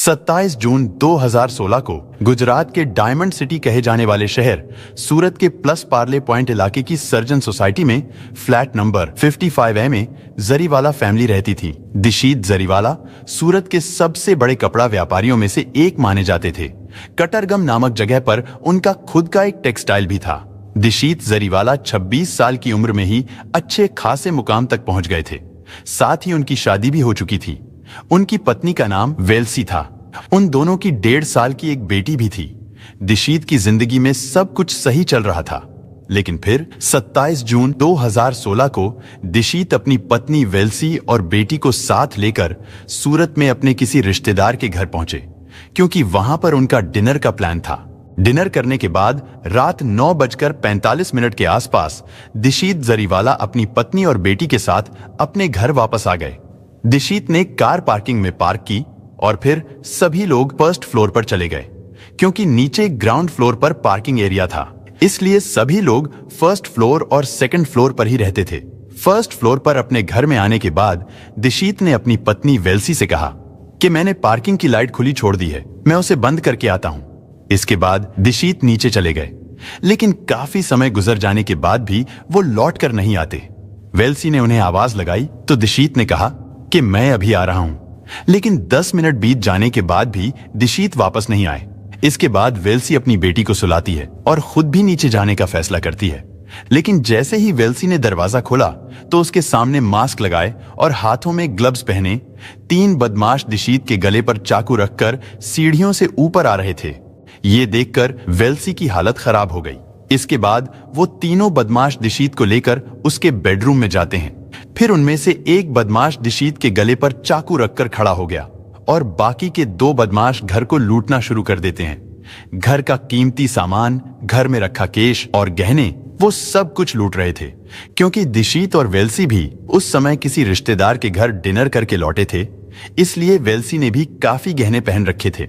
27 जून 2016 को गुजरात के diamond city कहे जाने वाले शहर सूरत के प्लस पार्ले पॉइंट इलाके की सर्जन सोसाइटी में फ्लैट नंबर 55A में जरीवाला फैमिली रहती थी। दिशीत जरीवाला सूरत के सबसे बड़े कपड़ा व्यापारियों में से एक माने जाते थे। कटरगम नामक जगह पर उनका खुद का एक टेक्सटाइल भी था। दिशीत जरीवाला 26 साल की उम्र में ही अच्छे खासे मुकाम तक पहुंच गए थे। साथ ही उनकी शादी भी हो चुकी थी। उनकी पत्नी का नाम वेल्सी था। उन दोनों की 1.5 साल की एक बेटी भी थी। दिशीत की जिंदगी में सब कुछ सही चल रहा था, लेकिन फिर 27 जून 2016 को दिशीत अपनी पत्नी वेल्सी और बेटी को साथ लेकर सूरत में अपने किसी रिश्तेदार के घर पहुंचे, क्योंकि वहां पर उनका डिनर का प्लान था। डिनर करने के बाद रात 9:45 के आसपास दिशीत जरीवाला अपनी पत्नी और बेटी के साथ अपने घर वापस आ गए। दिशीत ने कार पार्किंग में पार्क की और फिर सभी लोग फर्स्ट फ्लोर पर चले गए, क्योंकि नीचे ग्राउंड फ्लोर पर पार्किंग एरिया था। इसलिए सभी लोग फर्स्ट फ्लोर और सेकंड फ्लोर पर ही रहते थे। फर्स्ट फ्लोर पर अपने घर में आने के बाद दिशीत ने अपनी पत्नी वेल्सी से कहा कि मैंने पार्किंग की लाइट खुली छोड़ दी है, मैं उसे बंद करके आता हूं। इसके बाद दिशीत नीचे चले गए, लेकिन काफी समय गुजर जाने के बाद भी वो लौट कर नहीं आते। वेल्सी ने उन्हें आवाज लगाई तो दिशीत ने कहा कि मैं अभी आ रहा हूं, लेकिन 10 मिनट बीत जाने के बाद भी दिशीत वापस नहीं आए। इसके बाद वेल्सी अपनी बेटी को सुलाती है और खुद भी नीचे जाने का फैसला करती है, लेकिन जैसे ही वेल्सी ने दरवाजा खोला तो उसके सामने मास्क लगाए और हाथों में ग्लव्स पहने 3 बदमाश दिशीत के गले पर चाकू रखकर सीढ़ियों से ऊपर आ रहे थे। ये देखकर वेल्सी की हालत खराब हो गई। इसके बाद वो तीनों बदमाश दिशीत को लेकर उसके बेडरूम में जाते हैं। फिर उनमें से एक बदमाश दिशीत के गले पर चाकू रखकर खड़ा हो गया और बाकी के 2 बदमाश घर को लूटना शुरू कर देते हैं। घर का कीमती सामान, घर में रखा केश और गहने, वो सब कुछ लूट रहे थे। क्योंकि दिशीत और वेल्सी भी उस समय किसी रिश्तेदार के घर डिनर करके लौटे थे, इसलिए वेल्सी ने भी काफी गहने पहन रखे थे।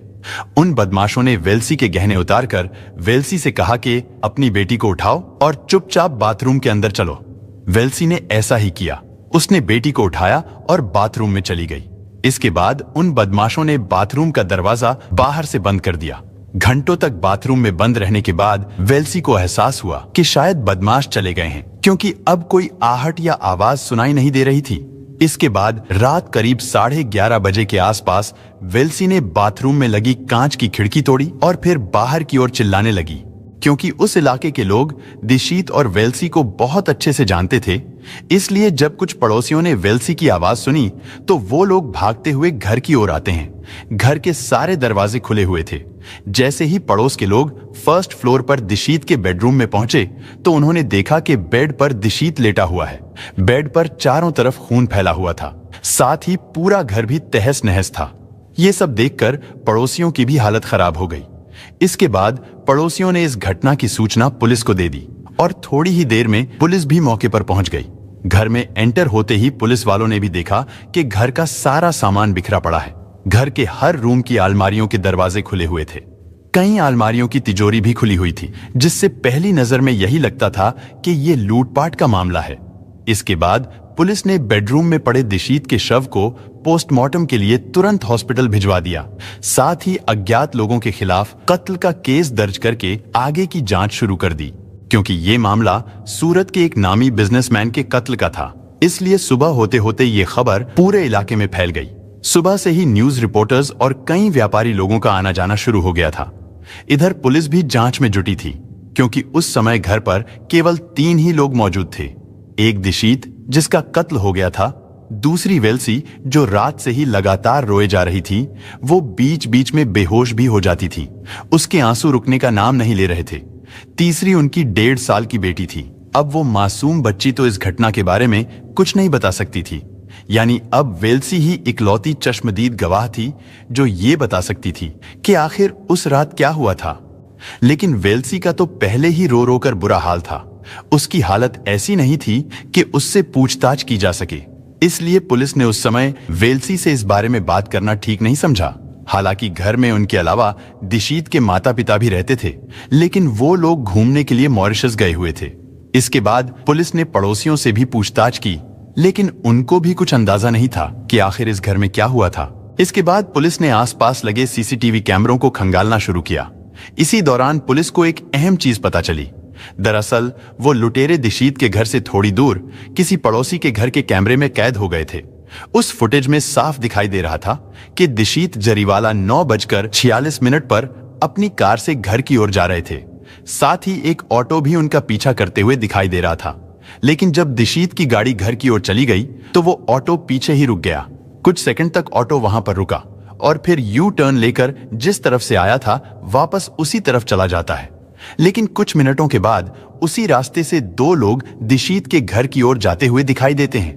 उन बदमाशों ने वेल्सी के गहने उतारकर वेल्सी से कहा कि अपनी बेटी को उठाओ और चुपचाप बाथरूम के अंदर चलो। वेल्सी ने ऐसा ही किया। उसने बेटी को उठाया और बाथरूम में चली गई। इसके बाद उन बदमाशों ने बाथरूम का दरवाजा बाहर से बंद कर दिया। घंटों तक बाथरूम में बंद रहने के बाद वेल्सी को एहसास हुआ कि शायद बदमाश चले गए हैं, क्योंकि अब कोई आहट या आवाज सुनाई नहीं दे रही थी। इसके बाद रात करीब 11:30 बजे के आसपास वेल्सी ने बाथरूम में लगी कांच की खिड़की तोड़ी और फिर बाहर की ओर चिल्लाने लगी। क्योंकि उस इलाके के लोग दिशीत और वेल्सी को बहुत अच्छे से जानते थे, इसलिए जब कुछ पड़ोसियों ने वेल्सी की आवाज सुनी तो वो लोग भागते हुए घर की ओर आते हैं। घर के सारे दरवाजे खुले हुए थे। जैसे ही पड़ोस के लोग फर्स्ट फ्लोर पर दिशीत के बेडरूम में पहुंचे तो उन्होंने देखा कि बेड पर दिशीत लेटा हुआ है। बेड पर चारों तरफ खून फैला हुआ था, साथ ही पूरा घर भी तहस नहस था। ये सब देखकर पड़ोसियों की भी हालत खराब हो गई। इसके बाद पड़ोसियों ने इस घटना की सूचना पुलिस को दे दी और थोड़ी ही देर में पुलिस भी मौके पर पहुंच गई। घर में एंटर होते ही पुलिस वालों ने भी देखा कि घर का सारा सामान बिखरा पड़ा है। घर के हर रूम की अलमारियों के दरवाजे खुले हुए थे। कई अलमारियों की तिजोरी भी खुली हुई थी, जिससे पहली नजर में यही लगता था कि ये लूटपाट का मामला है। इसके बाद पुलिस ने बेडरूम में पड़े दिशीत के शव को पोस्टमार्टम के लिए तुरंत हॉस्पिटल भिजवा दिया। साथ ही अज्ञात लोगों के खिलाफ कत्ल का केस दर्ज करके आगे की जांच शुरू कर दी। क्योंकि ये मामला सूरत के एक नामी बिजनेसमैन के कत्ल का था, इसलिए सुबह होते होते ये खबर पूरे इलाके में फैल गई। सुबह से ही न्यूज रिपोर्टर्स और कई व्यापारी लोगों का आना जाना शुरू हो गया था। इधर पुलिस भी जांच में जुटी थी, क्योंकि उस समय घर पर केवल 3 ही लोग मौजूद थे। एक दिशीत, जिसका कत्ल हो गया था, दूसरी वेल्सी, जो रात से ही लगातार रोए जा रही थी, वो बीच बीच में बेहोश भी हो जाती थी, उसके आंसू रुकने का नाम नहीं ले रहे थे। तीसरी उनकी 1.5 साल की बेटी थी। अब वो मासूम बच्ची तो इस घटना के बारे में कुछ नहीं बता सकती थी, यानी अब वेल्सी ही इकलौती चश्मदीद गवाह थी जो ये बता सकती थी कि आखिर उस रात क्या हुआ था। लेकिन वेल्सी का तो पहले ही रो रो कर बुरा हाल था। उसकी हालत ऐसी नहीं थी कि उससे पूछताछ की जा सके, इसलिए पुलिस ने उस समय वेल्सी से इस बारे में बात करना ठीक नहीं समझा। हालांकि घर में उनके अलावा दिशीत के माता पिता भी रहते थे, लेकिन वो लोग घूमने के लिए मॉरिशस गए हुए थे। इसके बाद पुलिस ने पड़ोसियों से भी पूछताछ की, लेकिन उनको भी कुछ अंदाजा नहीं था कि आखिर इस घर में क्या हुआ था। इसके बाद पुलिस ने आसपास लगे सीसीटीवी कैमरों को खंगालना शुरू किया। इसी दौरान पुलिस को एक अहम चीज पता चली। दरअसल वो लुटेरे दिशीत के घर से थोड़ी दूर किसी पड़ोसी के घर के कैमरे में कैद हो गए थे। उस फुटेज में साफ दिखाई दे रहा था कि दिशीत जरीवाला 9:46 पर अपनी कार से घर की ओर जा रहे थे। साथ ही एक ऑटो भी उनका पीछा करते हुए दिखाई दे रहा था। लेकिन जब दिशीत की गाड़ी घर की ओर चली गई तो वो ऑटो पीछे ही रुक गया। कुछ सेकंड तक ऑटो वहां पर रुका और फिर यू टर्न लेकर जिस तरफ से आया था वापस उसी तरफ चला जाता है। लेकिन कुछ मिनटों के बाद उसी रास्ते से 2 लोग दिशीत के घर की ओर जाते हुए दिखाई देते हैं।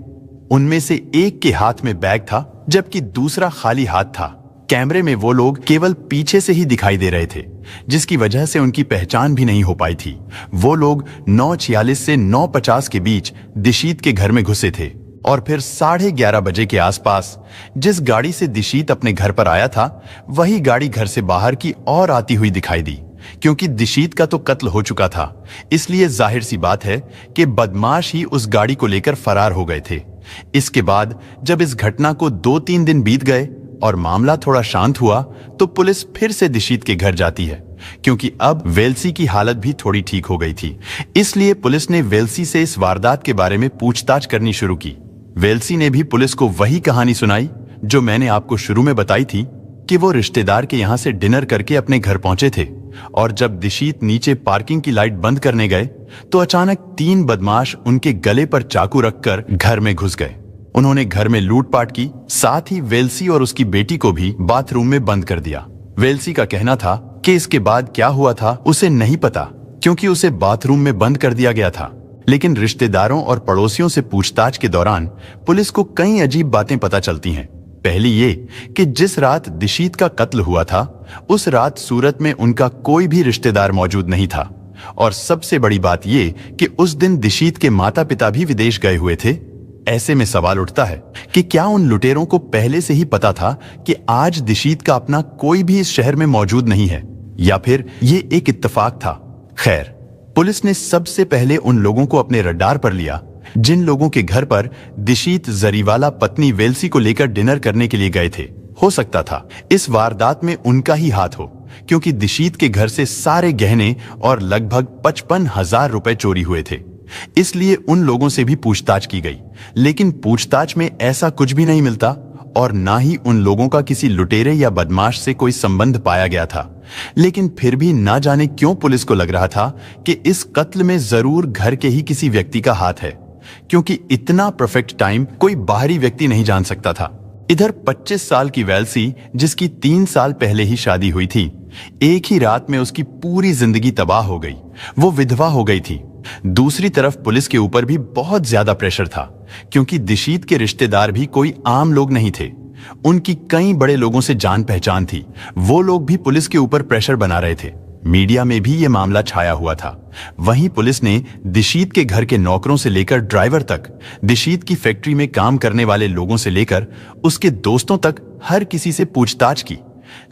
उनमें से एक के हाथ में बैग था जबकि दूसरा खाली हाथ था। कैमरे में वो लोग केवल पीछे से ही दिखाई दे रहे थे, जिसकी वजह से उनकी पहचान भी नहीं हो पाई थी। वो लोग 9:46 से 9:50 के बीच दिशीत के घर में घुसे थे और फिर 11:30 बजे के आसपास जिस गाड़ी से दिशीत अपने घर पर आया था वही गाड़ी घर से बाहर की ओर आती हुई दिखाई दी। क्योंकि दिशीत का तो कत्ल हो चुका था, इसलिए जाहिर सी बात है कि बदमाश ही उस गाड़ी को लेकर फरार हो गए थे। इसके बाद जब इस घटना को 2-3 दिन बीत गए और मामला थोड़ा शांत हुआ तो पुलिस फिर से दिशीत के घर जाती है, क्योंकि अब वेल्सी की हालत भी थोड़ी ठीक हो गई थी। इसलिए पुलिस ने वेल्सी से इस वारदात के बारे में पूछताछ करनी शुरू की। वेल्सी ने भी पुलिस को वही कहानी सुनाई जो मैंने आपको शुरू में बताई थी कि वो रिश्तेदार के यहां से डिनर करके अपने घर पहुंचे थे और जब दिशीत नीचे पार्किंग की लाइट बंद करने गए तो अचानक 3 बदमाश उनके गले पर चाकू रखकर घर में घुस गए। उन्होंने घर में लूटपाट की, साथ ही वेल्सी और उसकी बेटी को भी बाथरूम में बंद कर दिया। वेल्सी का कहना था कि इसके बाद क्या हुआ था उसे नहीं पता, क्योंकि उसे बाथरूम में बंद कर दिया गया था। लेकिन रिश्तेदारों और पड़ोसियों से पूछताछ के दौरान पुलिस को कई अजीब बातें पता चलती हैं। पहली ये कि जिस रात दिशीत का कत्ल हुआ था उस रात सूरत में उनका कोई भी रिश्तेदार मौजूद नहीं था। और सबसे बड़ी बात ये कि उस दिन दिशीत के माता पिता भी विदेश गए हुए थे। ऐसे में सवाल उठता है कि क्या उन लुटेरों को पहले से ही पता था कि आज दिशीत का अपना कोई भी इस शहर में मौजूद नहीं है, या फिर ये एक इत्तेफाक था। खैर, पुलिस ने सबसे पहले उन लोगों को अपने रडार पर लिया जिन लोगों के घर पर दिशीत जरीवाला पत्नी वेल्सी को लेकर डिनर करने के लिए गए थे। हो सकता था इस वारदात में उनका ही हाथ हो, क्योंकि दिशीत के घर से सारे गहने और लगभग 55,000 रुपए चोरी हुए थे। इसलिए उन लोगों से भी पूछताछ की गई, लेकिन पूछताछ में ऐसा कुछ भी नहीं मिलता और ना ही उन लोगों का किसी लुटेरे या बदमाश से कोई संबंध पाया गया था। लेकिन फिर भी ना जाने क्यों पुलिस को लग रहा था कि इस कत्ल में जरूर घर के ही किसी व्यक्ति का हाथ है, क्योंकि इतना परफेक्ट टाइम कोई बाहरी व्यक्ति नहीं जान सकता था। इधर 25 साल की वेल्सी, जिसकी 3 साल पहले ही शादी हुई थी, एक ही रात में उसकी पूरी जिंदगी तबाह हो गई। वो विधवा हो गई थी। दूसरी तरफ पुलिस के ऊपर भी बहुत ज्यादा प्रेशर था, क्योंकि दिशीत के रिश्तेदार भी कोई आम लोग नहीं थे। उनकी कई बड़े लोगों से जान पहचान थी। वो लोग भी पुलिस के ऊपर प्रेशर बना रहे थे। मीडिया में भी ये मामला छाया हुआ था। वहीं पुलिस ने दिशीत के घर के नौकरों से लेकर ड्राइवर तक, दिशीत की फैक्ट्री में काम करने वाले लोगों से लेकर उसके दोस्तों तक हर किसी से पूछताछ की,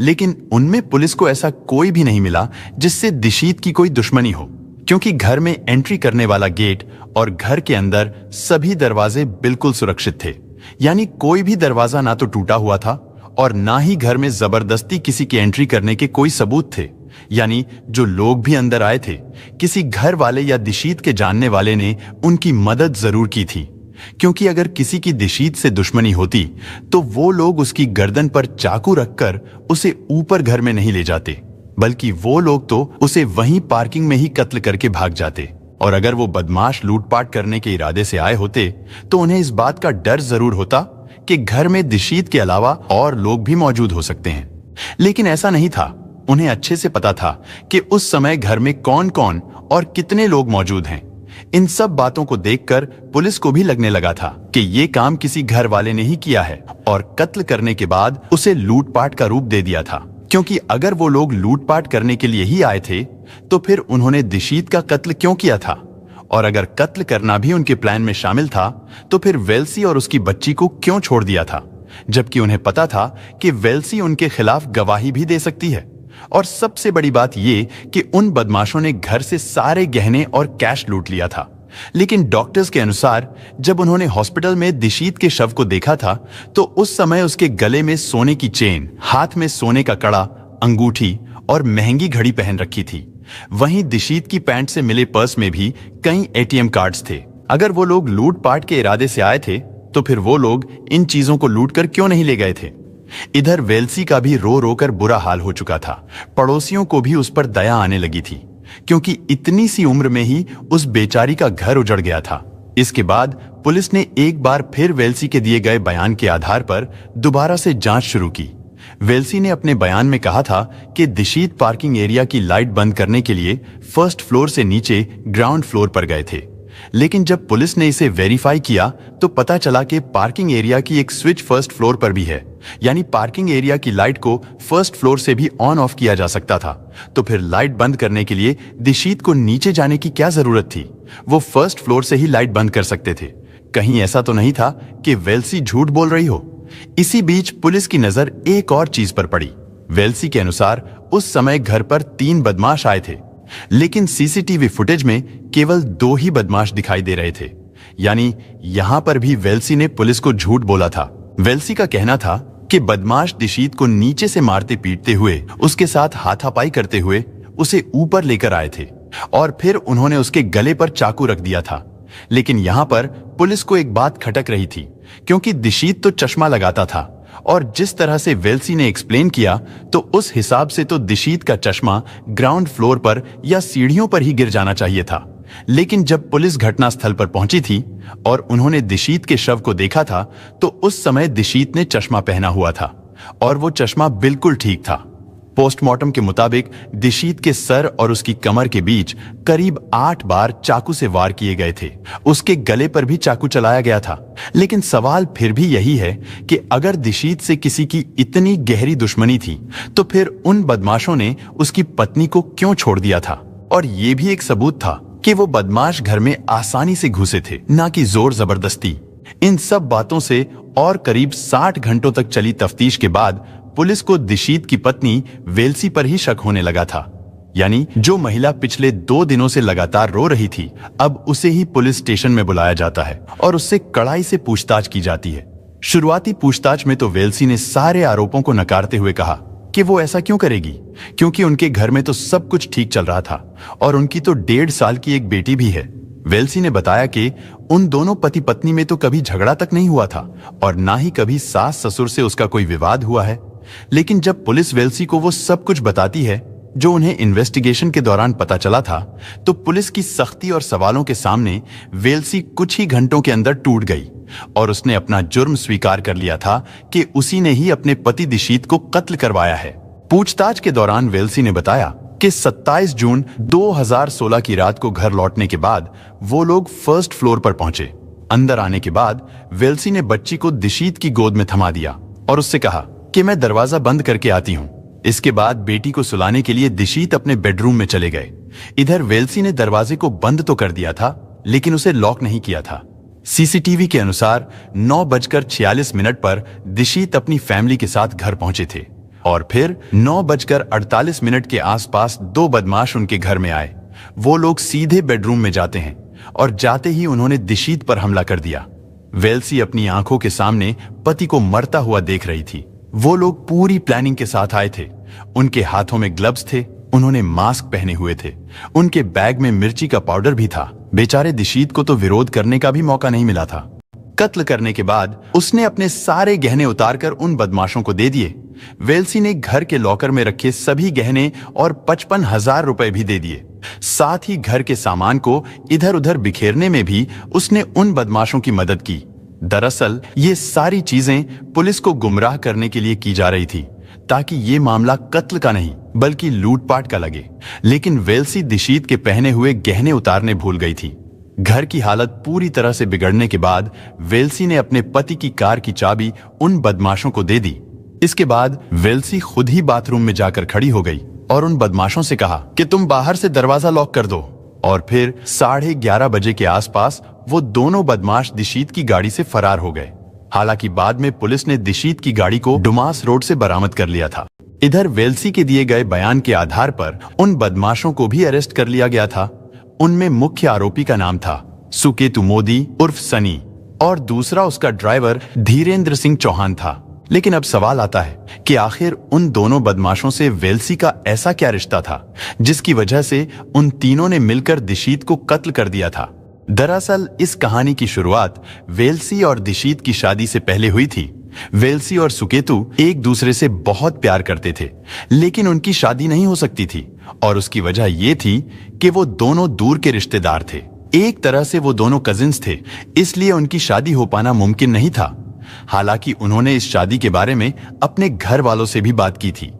लेकिन उनमें पुलिस को ऐसा कोई भी नहीं मिला जिससे दिशीत की कोई दुश्मनी हो, क्योंकि घर में एंट्री करने वाला गेट और घर के अंदर सभी दरवाजे बिल्कुल सुरक्षित थे। यानी कोई भी दरवाजा ना तो टूटा हुआ था और ना ही घर में जबरदस्ती किसी की एंट्री करने के कोई सबूत थे। यानी जो लोग भी अंदर आए थे, किसी घर वाले या दिशीत के जानने वाले ने उनकी मदद जरूर की थी, क्योंकि अगर किसी की दिशीत से दुश्मनी होती तो वो लोग उसकी गर्दन पर चाकू रखकर उसे ऊपर घर में नहीं ले जाते, बल्कि वो लोग तो उसे वहीं पार्किंग में ही कत्ल करके भाग जाते। और अगर वो बदमाश लूटपाट करने के इरादे से आए होते तो उन्हें इस बात का डर जरूर होता कि घर में दिशीत के अलावा और लोग भी मौजूद हो सकते हैं। लेकिन ऐसा नहीं था। उन्हें अच्छे से पता था कि उस समय घर में कौन कौन और कितने लोग मौजूद हैं। इन सब बातों को देखकर पुलिस को भी लगने लगा था कि ये काम किसी घर वाले ने ही किया है और कत्ल करने के बाद उसे लूटपाट का रूप दे दिया था, क्योंकि अगर वो लोग लूटपाट करने के लिए ही आए थे तो फिर उन्होंने दिशीत का कत्ल क्यों किया था, और अगर कत्ल करना भी उनके प्लान में शामिल था तो फिर वेल्सी और उसकी बच्ची को क्यों छोड़ दिया था, जबकि उन्हें पता था कि वेल्सी उनके खिलाफ गवाही भी दे सकती है। और सबसे बड़ी बात ये कि उन बदमाशों ने घर से सारे गहने और कैश लूट लिया था, लेकिन डॉक्टर्स के अनुसार जब उन्होंने हॉस्पिटल में दिशीत के शव को देखा था तो उस समय उसके गले में सोने की चेन, हाथ में सोने का कड़ा, अंगूठी और महंगी घड़ी पहन रखी थी। वहीं दिशीत की पैंट से मिले पर्स में भी कई एटीएम कार्ड्स थे। अगर वो लोग लूटपाट के इरादे से आए थे तो फिर वो लोग इन चीजों को लूट कर क्यों नहीं ले गए थे। इधर वेल्सी का भी रो रो कर बुरा हाल हो चुका था। पड़ोसियों को भी उस पर दया आने लगी थी, क्योंकि इतनी सी उम्र में ही उस बेचारी का घर उजड़ गया था। इसके बाद पुलिस ने एक बार फिर वेल्सी के दिए गए बयान के आधार पर दोबारा से जांच शुरू की। वेल्सी ने अपने बयान में कहा था कि दिशीत पार्किंग एरिया की लाइट बंद करने के लिए फर्स्ट फ्लोर से नीचे ग्राउंड फ्लोर पर गए थे, लेकिन जब पुलिस ने इसे वेरीफाई किया तो पता चला कि पार्किंग एरिया की एक स्विच फर्स्ट फ्लोर पर भी है, यानी पार्किंग एरिया की लाइट को फर्स्ट फ्लोर से भी ऑन ऑफ किया जा सकता था। तो फिर लाइट बंद करने के लिए दिशीत को नीचे जाने की क्या जरूरत थी? वो फर्स्ट फ्लोर से ही लाइट बंद कर सकते थे। कहीं ऐसा तो नहीं था कि वेल्सी झूठ बोल रही हो? इसी बीच पुलिस की नजर एक और चीज पर पड़ी। वेल्सी के अनुसार उस समय घर पर 3 बदमाश आए थे, लेकिन सीसीटीवी फुटेज में केवल 2 ही बदमाश दिखाई दे रहे थे। यानी यहां पर भी वेल्सी ने पुलिस को झूठ बोला था। वेल्सी का कहना था कि बदमाश दिशीत को नीचे से मारते पीटते हुए, उसके साथ हाथापाई करते हुए उसे ऊपर लेकर आए थे और फिर उन्होंने उसके गले पर चाकू रख दिया था। लेकिन यहां पर पुलिस को एक बात खटक रही थी, क्योंकि दिशीत तो चश्मा लगाता था और जिस तरह से वेल्सी ने एक्सप्लेन किया तो उस हिसाब से तो दिशीत का चश्मा ग्राउंड फ्लोर पर या सीढ़ियों पर ही गिर जाना चाहिए था। लेकिन जब पुलिस घटनास्थल पर पहुंची थी और उन्होंने दिशीत के शव को देखा था तो उस समय दिशीत ने चश्मा पहना हुआ था और वो चश्मा बिल्कुल ठीक था। पोस्टमार्टम के मुताबिक दिशीत के सर और उसकी कमर के बीच करीब 8 बार चाकू से वार किए गए थे। उसके गले पर भी चाकू चलाया गया था। लेकिन सवाल फिर भी यही है कि अगर दिशीत से किसी की इतनी गहरी दुश्मनी थी तो फिर उन बदमाशों ने उसकी पत्नी को क्यों छोड़ दिया था? और ये भी एक सबूत था कि वो बदमाश घर में आसानी से घुसे थे, ना कि जोर जबरदस्ती। इन सब बातों से और करीब 60 घंटों तक चली तफ्तीश के बाद पुलिस को दिशीत की पत्नी वेल्सी पर ही शक होने लगा था। यानी जो महिला पिछले 2 दिनों से लगातार रो रही थी, अब उसे ही पुलिस स्टेशन में बुलाया जाता है और उससे कड़ाई से पूछताछ की जाती है। शुरुआती पूछताछ में तो वेल्सी ने सारे आरोपों को नकारते हुए कहा कि वो ऐसा क्यों करेगी, क्योंकि उनके घर में तो सब कुछ ठीक चल रहा था और उनकी तो 1.5 साल की एक बेटी भी है। वेल्सी ने बताया कि उन दोनों पति पत्नी में तो कभी झगड़ा तक नहीं हुआ था और ना ही कभी सास ससुर से उसका कोई विवाद हुआ है। लेकिन जब पुलिस वेल्सी को वो सब कुछ बताती है जो उन्हें इन्वेस्टिगेशन के दौरान पता चला था, तो पुलिस की सख्ती और सवालों के सामने वेल्सी कुछ ही घंटों के अंदर टूट गई और उसने अपना जुर्म स्वीकार कर लिया था कि उसी ने ही अपने पति दिशीत को कत्ल करवाया है। पूछताछ के दौरान वेल्सी ने बताया कि 27 जून 2016 की रात को घर लौटने के बाद वो लोग फर्स्ट फ्लोर पर पहुंचे। अंदर आने के बाद वेल्सी ने बच्ची को दिशीत की गोद में थमा दिया और उससे कहा कि मैं दरवाजा बंद करके आती हूँ। इसके बाद बेटी को सुलाने के लिए दिशीत अपने बेडरूम में चले गए। इधर वेल्सी ने दरवाजे को बंद तो कर दिया था, लेकिन उसे लॉक नहीं किया था। सीसीटीवी के अनुसार 9:46 पर दिशीत अपनी फैमिली के साथ घर पहुंचे थे और फिर 9:48 के आसपास 2 बदमाश उनके घर में आए। वो लोग सीधे बेडरूम में जाते हैं और जाते ही उन्होंने दिशीत पर हमला कर दिया। वेल्सी अपनी आंखों के सामने पति को मरता हुआ देख रही थी। वो लोग पूरी प्लानिंग के साथ आए थे। उनके हाथों में ग्लव्स थे, उन्होंने मास्क पहने हुए थे, उनके बैग में मिर्ची का पाउडर भी था। बेचारे दिशीत को तो विरोध करने का भी मौका नहीं मिला था। कत्ल करने के बाद उसने अपने सारे गहने उतारकर उन बदमाशों को दे दिए। वेल्सी ने घर के लॉकर में रखे सभी गहने और 55,000 रुपए भी दे दिए। साथ ही घर के सामान को इधर उधर बिखेरने में भी उसने उन बदमाशों की मदद की। दरअसल ये सारी चीजें पुलिस को गुमराह करने के लिए की जा रही थी, ताकि ये मामला कत्ल का नहीं बल्कि लूटपाट का लगे। लेकिन वेल्सी दिशीत के पहने हुए गहने उतारने भूल गई थी। घर की हालत पूरी तरह से बिगड़ने के बाद वेल्सी ने अपने पति की कार की चाबी उन बदमाशों को दे दी। इसके बाद वेल्सी खुद ही बाथरूम में जाकर खड़ी हो गई और उन बदमाशों से कहा कि तुम बाहर से दरवाजा लॉक कर दो। और फिर 11:30 बजे के आसपास वो दोनों बदमाश दिशीत की गाड़ी से फरार हो गए। हालांकि बाद में पुलिस ने दिशीत की गाड़ी को डुमास रोड से बरामद कर लिया था। इधर वेल्सी के दिए गए बयान के आधार पर उन बदमाशों को भी अरेस्ट कर लिया गया था। उनमें मुख्य आरोपी का नाम था सुकेतु मोदी उर्फ सनी, और दूसरा उसका ड्राइवर धीरेन्द्र सिंह चौहान था। लेकिन अब सवाल आता है कि आखिर उन दोनों बदमाशों से वेल्सी का ऐसा क्या रिश्ता था जिसकी वजह से उन तीनों ने मिलकर दिशीत को कत्ल कर दिया था। दरअसल इस कहानी की शुरुआत वेल्सी और दिशीत की शादी से पहले हुई थी। वेल्सी और सुकेतु एक दूसरे से बहुत प्यार करते थे, लेकिन उनकी शादी नहीं हो सकती थी, और उसकी वजह यह थी कि वो दोनों दूर के रिश्तेदार थे। एक तरह से वो दोनों कजिन्स थे, इसलिए उनकी शादी हो पाना मुमकिन नहीं था। हालांकि उन्होंने इस शादी के बारे में अपने घर वालों से भी बात की थी,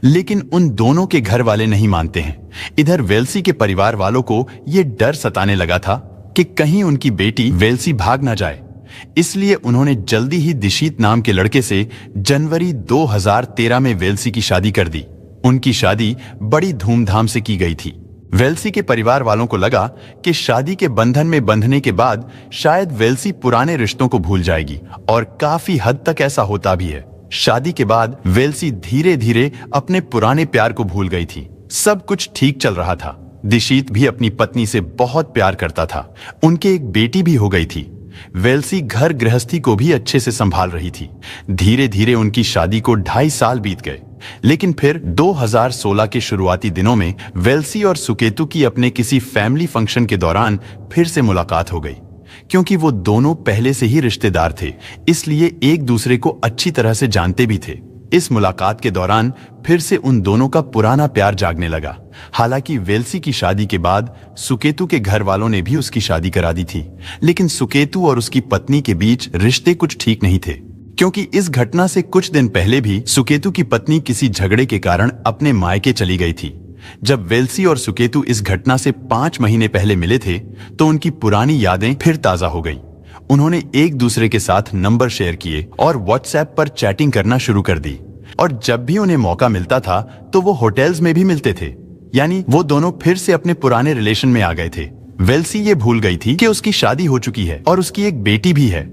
लेकिन उन दोनों के घर वाले नहीं मानते हैं। इधर वेल्सी के परिवार वालों को यह डर सताने लगा था कि कहीं उनकी बेटी वेल्सी भाग ना जाए, इसलिए उन्होंने जल्दी ही दिशीत नाम के लड़के से जनवरी 2013 में वेल्सी की शादी कर दी। उनकी शादी बड़ी धूमधाम से की गई थी। वेल्सी के परिवार वालों को लगा कि शादी के बंधन में बंधने के बाद शायद वेल्सी पुराने रिश्तों को भूल जाएगी, और काफी हद तक ऐसा होता भी है। शादी के बाद वेल्सी धीरे धीरे अपने पुराने प्यार को भूल गई थी। सब कुछ ठीक चल रहा था। दिशीत भी अपनी पत्नी से बहुत प्यार करता था। उनके एक बेटी भी हो गई थी। वेल्सी घर गृहस्थी को भी अच्छे से संभाल रही थी। धीरे धीरे उनकी शादी को 2.5 साल बीत गए, लेकिन फिर 2016 के शुरुआती दिनों में वेल्सी और सुकेतु की अपने किसी फैमिली फंक्शन के दौरान फिर से मुलाकात हो गई। क्योंकि वो दोनों पहले से ही रिश्तेदार थे, इसलिए एक दूसरे को अच्छी तरह से जानते भी थे। इस मुलाकात के दौरान फिर से उन दोनों का पुराना प्यार जागने लगा। हालांकि वेल्सी की शादी के बाद सुकेतु के घर वालों ने भी उसकी शादी करा दी थी, लेकिन सुकेतु और उसकी पत्नी के बीच रिश्ते कुछ ठीक नहीं थे, क्योंकि इस घटना से कुछ दिन पहले भी सुकेतु की पत्नी किसी झगड़े के कारण अपने मायके चली गई थी। जब वेल्सी और सुकेतु इस घटना से 5 महीने पहले मिले थे, तो उनकी पुरानी यादें फिर ताजा हो गई। उन्होंने एक दूसरे के साथ नंबर शेयर किए और व्हाट्सएप पर चैटिंग करना शुरू कर दी, और जब भी उन्हें मौका मिलता था तो वो होटल्स में भी मिलते थे। यानी वो दोनों फिर से अपने पुराने रिलेशन में आ गए थे। वेल्सी ये भूल गई थी कि उसकी शादी हो चुकी है और उसकी एक बेटी भी है।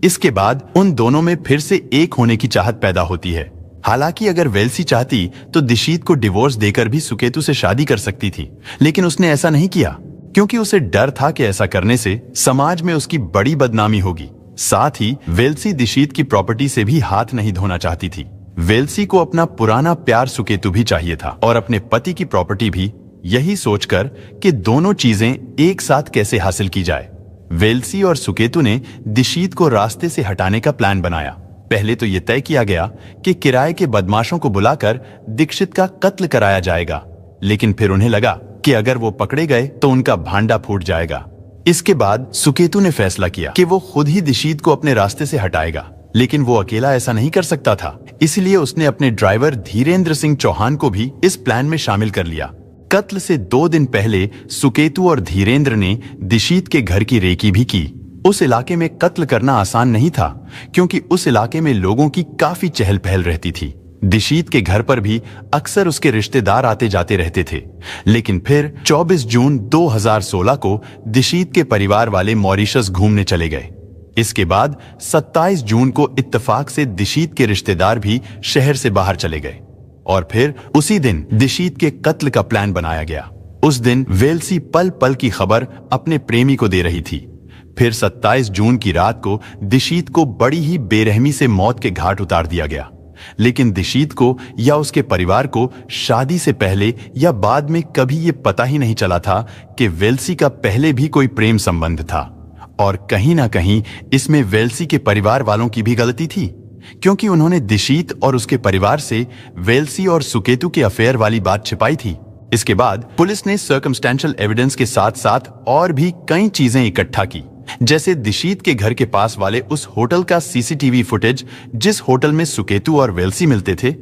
इसके बाद उन दोनों में फिर से एक होने की चाहत पैदा होती है। हालांकि अगर वेल्सी चाहती तो दिशीत को डिवोर्स देकर भी सुकेतु से शादी कर सकती थी, लेकिन उसने ऐसा नहीं किया, क्योंकि उसे डर था कि ऐसा करने से समाज में उसकी बड़ी बदनामी होगी। साथ ही वेल्सी दिशीत की प्रॉपर्टी से भी हाथ नहीं धोना चाहती थी। वेल्सी को अपना पुराना प्यार सुकेतु भी चाहिए था, और अपने पति की प्रॉपर्टी भी, यही सोचकर कि दोनों चीजें एक साथ कैसे हासिल की जाए। वेल्सी और सुकेतु ने दिशीत को रास्ते से हटाने का प्लान बनाया। पहले तो यह तय किया गया कि किराए के बदमाशों को बुलाकर दीक्षित का कत्ल कराया जाएगा, लेकिन फिर उन्हें लगा कि अगर वो पकड़े गए तो उनका भांडा फूट जाएगा। इसके बाद सुकेतु ने फैसला किया कि वो खुद ही दिशीत को अपने रास्ते से हटाएगा, लेकिन वो अकेला ऐसा नहीं कर सकता था, इसलिए उसने अपने ड्राइवर धीरेन्द्र सिंह चौहान को भी इस प्लान में शामिल कर लिया। कत्ल से 2 दिन पहले सुकेतु और धीरेन्द्र ने दिशीत के घर की रेकी भी की। उस इलाके में कत्ल करना आसान नहीं था, क्योंकि उस इलाके में लोगों की काफी चहल पहल रहती थी। दिशीत के घर पर भी अक्सर उसके रिश्तेदार आते जाते रहते थे। लेकिन फिर 24 जून 2016 को दिशीत के परिवार वाले मॉरिशस घूमने चले गए। इसके बाद 27 जून को इत्तेफाक से दिशीत के रिश्तेदार भी शहर से बाहर चले गए, और फिर उसी दिन दिशीत के कत्ल का प्लान बनाया गया। उस दिन वेल्सी पल पल की खबर अपने प्रेमी को दे रही थी। फिर 27 जून की रात को दिशीत को बड़ी ही बेरहमी से मौत के घाट उतार दिया गया। लेकिन दिशीत को या उसके परिवार को शादी से पहले या बाद में कभी ये पता ही नहीं चला था कि वेल्सी का पहले भी कोई प्रेम संबंध था। और कहीं ना कहीं इसमें वेल्सी के परिवार वालों की भी गलती थी, क्योंकि उन्होंने दिशीत और उसके परिवार से वेल्सी और सुकेतु के अफेयर वाली बात छिपाई थी। इसके बाद पुलिस ने सर्कमस्टेंशियल एविडेंस के साथ साथ और भी कई चीजें इकट्ठा की, जैसे दिशीत के घर के पास वाले उस होटल का सीसीटीवी फुटेज जिस होटल में सुकेतु और वेल्सी मिलते थे,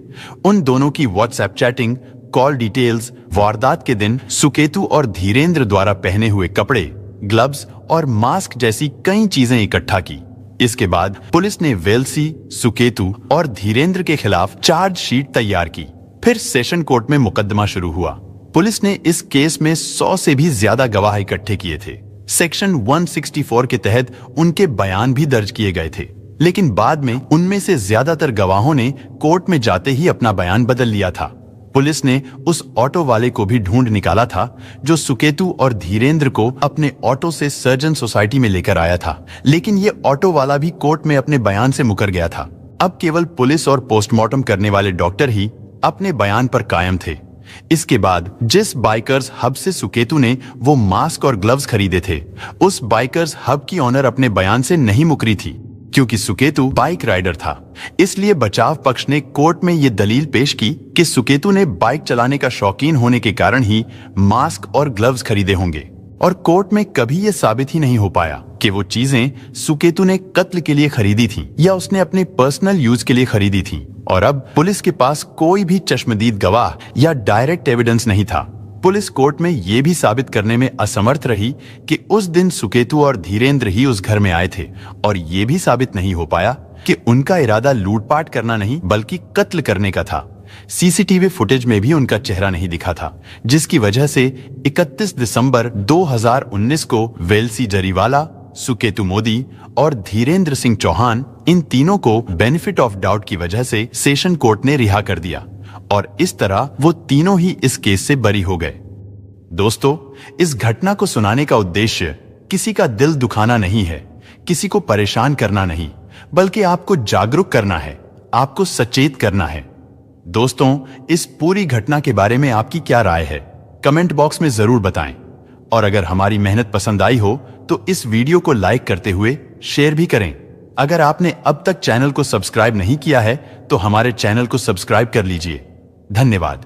उन दोनों की व्हाट्सएप चैटिंग, कॉल डिटेल्स, वारदात के दिन सुकेतु और धीरेन्द्र द्वारा पहने हुए कपड़े, ग्लव्स और मास्क जैसी कई चीजें इकट्ठा की। इसके बाद पुलिस ने वेल्सी, सुकेतु और धीरेन्द्र के खिलाफ चार्जशीट तैयार की। फिर सेशन कोर्ट में मुकदमा शुरू हुआ। पुलिस ने इस केस में 100 से भी ज्यादा गवाह इकट्ठे किए थे। सेक्शन 164 के तहत उनके बयान भी दर्ज किए गए थे, लेकिन बाद में उनमें से ज्यादातर गवाहों ने कोर्ट में जाते ही अपना बयान बदल लिया था। पुलिस ने उस ऑटो वाले को भी ढूंढ निकाला था जो सुकेतु और धीरेंद्र को अपने ऑटो से सर्जन सोसाइटी में लेकर आया था, लेकिन ये ऑटो वाला भी कोर्ट में अपने बयान से मुकर गया था। अब केवल पुलिस और पोस्टमार्टम करने वाले डॉक्टर ही अपने बयान पर कायम थे। इसके बाद जिस बाइकर्स हब से सुकेतु ने वो मास्क और ग्लव्स खरीदे थे, उस बाइकर्स हब की ऑनर अपने बयान से नहीं मुकरी थी। क्योंकि सुकेतु बाइक राइडर था, इसलिए बचाव पक्ष ने कोर्ट में ये दलील पेश की कि सुकेतु ने बाइक चलाने का शौकीन होने के कारण ही मास्क और ग्लव्स खरीदे होंगे। और कोर्ट में कभी ये साबित ही नहीं हो पाया कि वो चीजें सुकेतु ने कत्ल के लिए खरीदी थी या उसने अपने पर्सनल यूज के लिए खरीदी थी। और अब पुलिस के पास कोई भी चश्मदीद गवाह या डायरेक्ट एविडेंस नहीं था। पुलिस कोर्ट में यह भी साबित करने में असमर्थ रही कि उस दिन सुकेतु और धीरेंद्र ही उस घर में आए थे, और ये भी साबित नहीं हो पाया कि उनका इरादा लूटपाट करना नहीं बल्कि कत्ल करने का था। सीसीटीवी फुटेज में भी उनका चेहरा नहीं दिखा था, जिसकी वजह से 31 दिसंबर 2019 को वेल्सी जरीवाला, सुकेतु मोदी और धीरेंद्र सिंह चौहान, इन तीनों को बेनिफिट ऑफ डाउट की वजह से सेशन कोर्ट ने रिहा कर दिया, और इस तरह वो तीनों ही इस केस से बरी हो गए। दोस्तों, इस घटना को सुनाने का उद्देश्य किसी का दिल दुखाना नहीं है, किसी को परेशान करना नहीं, बल्कि आपको जागरूक करना है, आपको सचेत करना है। दोस्तों, इस पूरी घटना के बारे में आपकी क्या राय है, कमेंट बॉक्स में जरूर बताएं। और अगर हमारी मेहनत पसंद आई हो तो इस वीडियो को लाइक करते हुए शेयर भी करें। अगर आपने अब तक चैनल को सब्सक्राइब नहीं किया है तो हमारे चैनल को सब्सक्राइब कर लीजिए। धन्यवाद।